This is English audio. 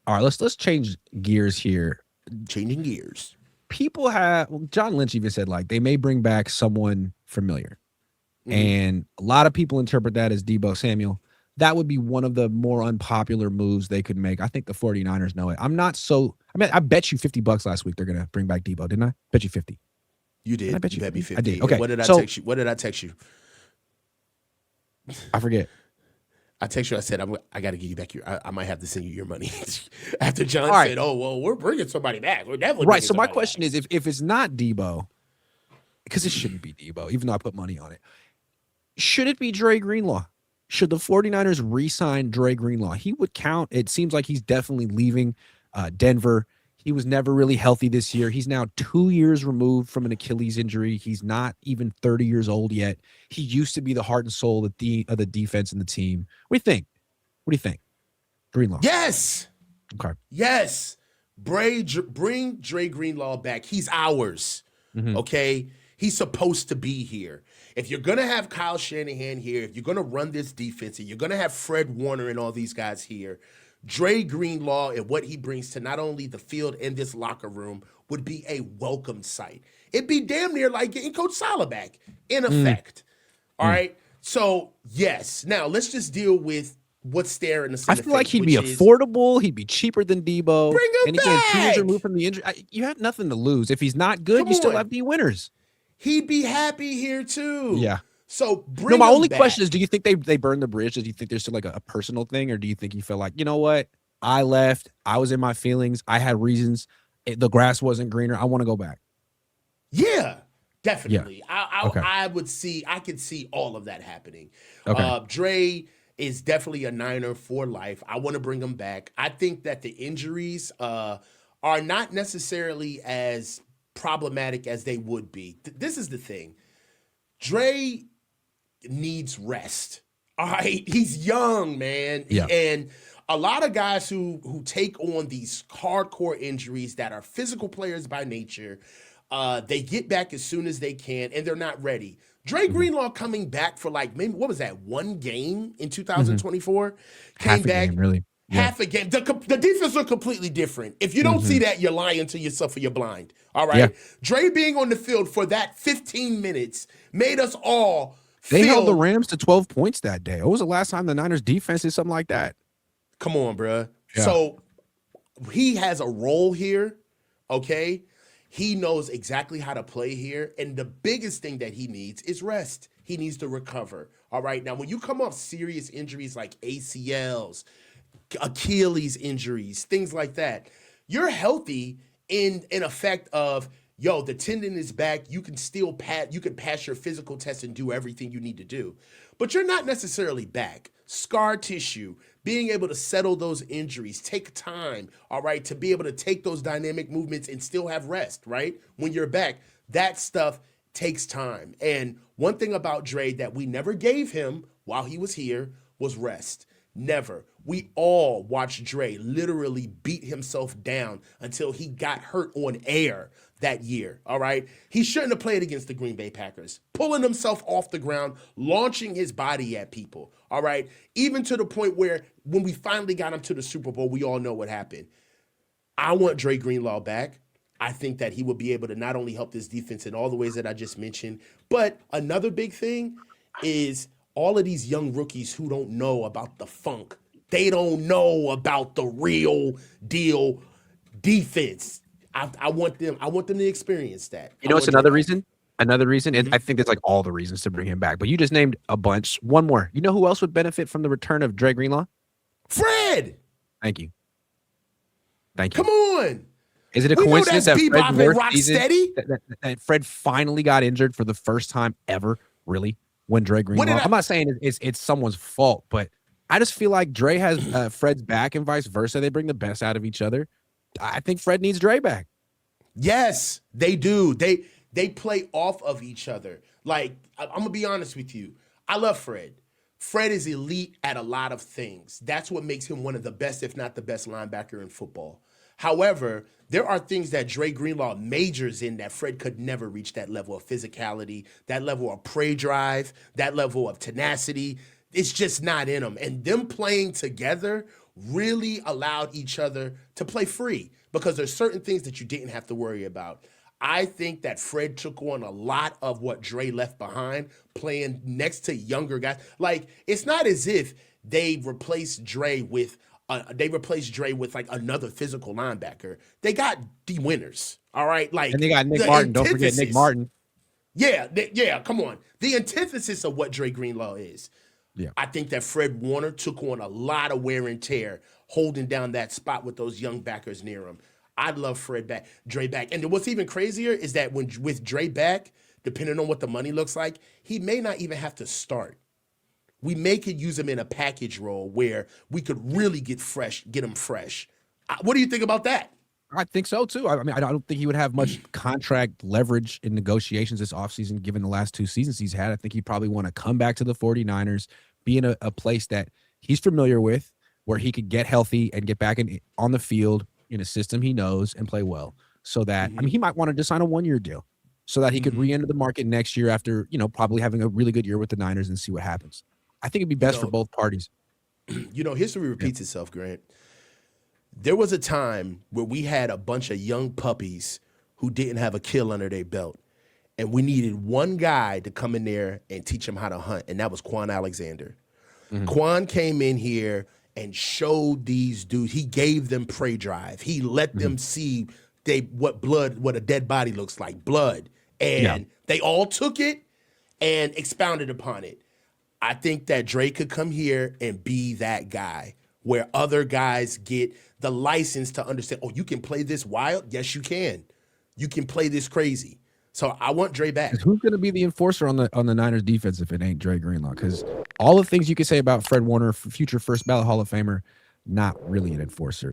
All right, let's change gears here. Changing gears. John Lynch even said like they may bring back someone familiar. Hmm. And a lot of people interpret that as Debo Samuel. That would be one of the more unpopular moves they could make. I think the 49ers know it. I bet you $50 last week they're going to bring back Debo, didn't I? Bet you 50. You Did I did. bet You you bet me 50? I did. 50. And Okay. what did I So text you? What did I text you? I forget. I text you. I said, I got to give you back I might have to send you your money. After John All right. said, oh, well, we're bringing somebody back. We're definitely Right. bringing So my somebody question back. is if it's not Debo, because it shouldn't be Debo, even though I put money on it, should it be Dre Greenlaw? Should the 49ers re-sign Dre Greenlaw? He would count. It seems like he's definitely leaving Denver. He was never really healthy this year. He's now 2 years removed from an Achilles injury. He's not even 30 years old yet. He used to be the heart and soul of the defense and the team. What do you think? What do you think? Greenlaw. Yes. Okay. Yes. Bring Dre Greenlaw back. He's ours. Mm-hmm. Okay. He's supposed to be here. If you're going to have Kyle Shanahan here, if you're going to run this defense, and you're going to have Fred Warner and all these guys here, Dre Greenlaw and what he brings to not only the field and this locker room would be a welcome sight. It'd be damn near like getting Coach Salah back, in effect. All right? So, yes. Now, let's just deal with what's staring us I in the feel like face, he'd be which is affordable. He'd be cheaper than Debo. bring him And again, 2 years back. removed from the injury. You have nothing to lose. If he's not good, Come you still on. have D winners. He'd be happy here too. Yeah. So No, bring my him only back. question is, do you think they burned the bridge? Do you think there's still like a personal thing? Or do you think you feel like, you know what? I left. I was in my feelings. I had reasons. The grass wasn't greener. I want to go back. Yeah, definitely. Okay. I could see all of that happening. Okay. Dre is definitely a Niner for life. I want to bring him back. I think that the injuries are not necessarily as problematic as they would be. This is the thing. Dre needs rest. All right, he's young, man. Yeah. And a lot of guys who take on these hardcore injuries that are physical players by nature, they get back as soon as they can, and they're not ready. Dre Greenlaw coming back for like maybe what was that, one game in 2024? Came Half a back game, really. Yeah. half a game. The defense are completely different. If you don't see that, you're lying to yourself or you're blind. All right. Yeah. Dre being on the field for that 15 minutes made us all They held the feel. Rams to 12 points that day. What was the last time the Niners defense did something like that? Come on, bruh. Yeah. So he has a role here. Okay. He knows exactly how to play here. And the biggest thing that he needs is rest. He needs to recover. All right. Now, when you come off serious injuries like ACLs, Achilles injuries, things like that, you're healthy in effect of, yo, the tendon is back. You can still pass your physical test and do everything you need to do. But you're not necessarily back. Scar tissue, being able to settle those injuries, take time, all right, to be able to take those dynamic movements and still have rest, right? When you're back, that stuff takes time. And one thing about Dre that we never gave him while he was here was rest. Never. We all watched Dre literally beat himself down until he got hurt on air that year. All right. He shouldn't have played against the Green Bay Packers, pulling himself off the ground, launching his body at people. All right. Even to the point where when we finally got him to the Super Bowl, we all know what happened. I want Dre Greenlaw back. I think that he will be able to not only help this defense in all the ways that I just mentioned, but another big thing is all of these young rookies who don't know about the funk. They don't know about the real deal defense. I want them to experience that. You know, it's another reason. Another reason, Mhm. I think there's like all the reasons to bring him back, but you just named a bunch. One more. You know who else would benefit from the return of Dre Greenlaw? Fred, Thank you. Thank you. come on. Is it a We know coincidence that's that Bebop Fred's and worst season, Rocksteady. that Fred finally got injured for the first time ever, really, when Dre Greenlaw? I'm not saying it's someone's fault, but I just feel like Dre has Fred's back and vice versa. They bring the best out of each other. I think Fred needs Dre back. Yes, they do. They play off of each other. Like, I'm gonna be honest with you. I love Fred. Fred is elite at a lot of things. That's what makes him one of the best, if not the best, linebacker in football. However, there are things that Dre Greenlaw majors in that Fred could never reach, that level of physicality, that level of prey drive, that level of tenacity. It's just not in them. And them playing together really allowed each other to play free because there's certain things that you didn't have to worry about. I think that Fred took on a lot of what Dre left behind playing next to younger guys. Like, it's not as if they replaced Dre with like another physical linebacker. They got D winners. All right. Like, And they got Nick the Martin. Don't forget Nick antithesis- Martin. Yeah, come on. The antithesis of what Dre Greenlaw is. Yeah. I think that Fred Warner took on a lot of wear and tear holding down that spot with those young backers near him. I'd love Dre back. And what's even crazier is that with Dre back, depending on what the money looks like, he may not even have to start. We may could use him in a package role where we could really get him fresh. What do you think about that? I think so too. I mean, I don't think he would have much contract leverage in negotiations this offseason, given the last 2 seasons he's had. I think he'd probably want to come back to the 49ers, be in a place that he's familiar with, where he could get healthy and get back on the field in a system he knows and play well. So that, I mean, he might want to just sign a 1-year deal so that he could re-enter the market next year after, probably having a really good year with the Niners and see what happens. I think it'd be best for both parties. History repeats itself, Grant. There was a time where we had a bunch of young puppies who didn't have a kill under their belt. And we needed one guy to come in there and teach them how to hunt. And that was Quan Alexander. Quan came in here and showed these dudes, he gave them prey drive. He let them see what a dead body looks like, blood. And they all took it and expounded upon it. I think that Dre could come here and be that guy where other guys get the license to understand, oh, you can play this wild? Yes, you can. You can play this crazy. So I want Dre back. Who's going to be the enforcer on the Niners defense if it ain't Dre Greenlaw? Because all the things you can say about Fred Warner, future first ballot Hall of Famer, not really an enforcer.